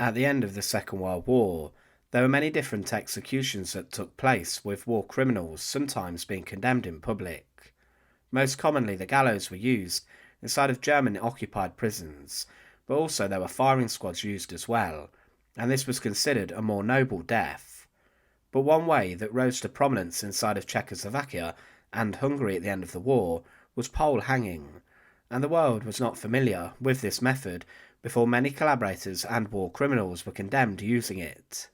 At the end of the Second World War, there were many different executions that took place, with war criminals sometimes being condemned in public. Most commonly, the gallows were used inside of German-occupied prisons, but also there were firing squads used as well, and this was considered a more noble death. But one way that rose to prominence inside of Czechoslovakia and Hungary at the end of the war was pole hanging, and the world was not familiar with this method before many collaborators and war criminals were condemned using it.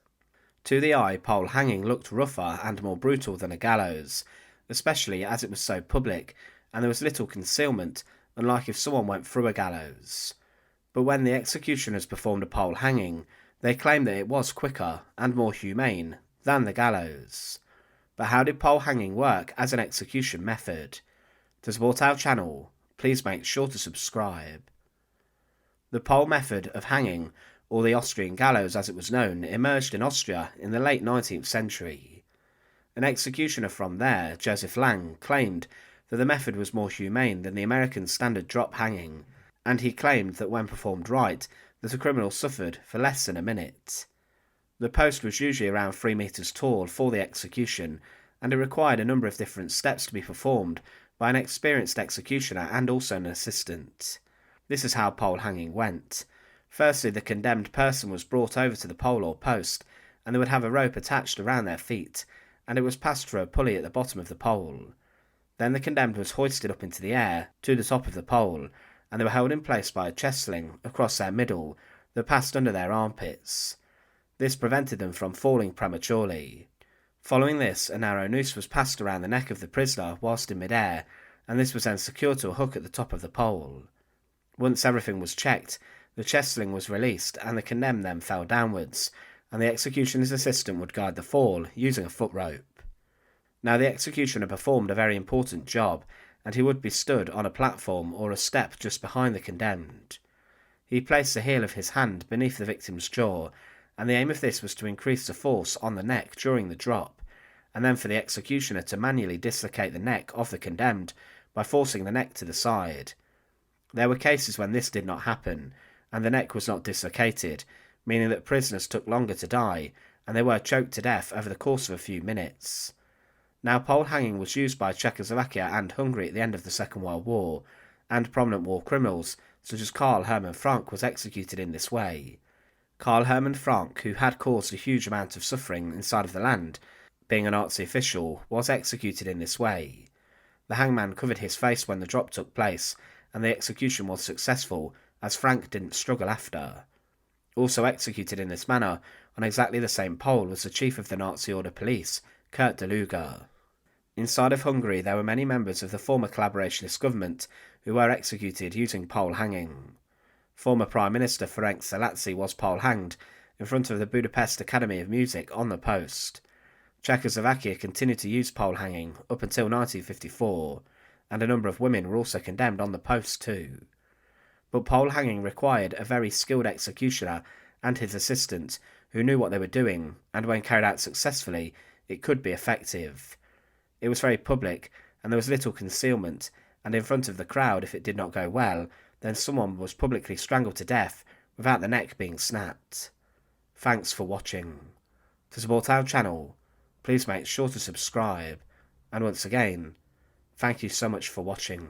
To the eye, pole hanging looked rougher and more brutal than a gallows, especially as it was so public and there was little concealment, unlike if someone went through a gallows. But when the executioners performed a pole hanging, they claimed that it was quicker and more humane than the gallows. But how did pole hanging work as an execution method? To support our channel, please make sure to subscribe. The pole method of hanging, or the Austrian gallows as it was known, emerged in Austria in the late 19th century. An executioner from there, Joseph Lang, claimed that the method was more humane than the American standard drop hanging, and he claimed that when performed right, that a criminal suffered for less than a minute. The post was usually around 3 meters tall for the execution, and it required a number of different steps to be performed by an experienced executioner and also an assistant. This is how pole hanging went. Firstly, the condemned person was brought over to the pole or post, and they would have a rope attached around their feet, and it was passed through a pulley at the bottom of the pole. Then the condemned was hoisted up into the air to the top of the pole, and they were held in place by a chest sling across their middle that passed under their armpits. This prevented them from falling prematurely. Following this, a narrow noose was passed around the neck of the prisoner whilst in mid-air, and this was then secured to a hook at the top of the pole. Once everything was checked, the chest sling was released and the condemned then fell downwards, and the executioner's assistant would guide the fall using a foot rope. Now the executioner performed a very important job, and he would be stood on a platform or a step just behind the condemned. He placed the heel of his hand beneath the victim's jaw, and the aim of this was to increase the force on the neck during the drop, and then for the executioner to manually dislocate the neck of the condemned by forcing the neck to the side. There were cases when this did not happen, and the neck was not dislocated, meaning that prisoners took longer to die, and they were choked to death over the course of a few minutes. Now pole hanging was used by Czechoslovakia and Hungary at the end of the Second World War, and prominent war criminals such as Karl Hermann Frank was executed in this way. Karl Hermann Frank, who had caused a huge amount of suffering inside of the land, being a Nazi official, was executed in this way. The hangman covered his face when the drop took place, and the execution was successful, as Frank didn't struggle after. Also executed in this manner, on exactly the same pole, was the chief of the Nazi Order Police, Kurt de Luger. Inside of Hungary there were many members of the former collaborationist government who were executed using pole hanging. Former Prime Minister Ferenc Szalasi was pole hanged in front of the Budapest Academy of Music on the post. Czechoslovakia continued to use pole hanging up until 1954, and a number of women were also condemned on the post too. But pole hanging required a very skilled executioner and his assistant who knew what they were doing, and when carried out successfully, it could be effective. It was very public, and there was little concealment, and in front of the crowd, if it did not go well, then someone was publicly strangled to death without the neck being snapped. Thanks for watching. To support our channel, please make sure to subscribe, and once again, thank you so much for watching.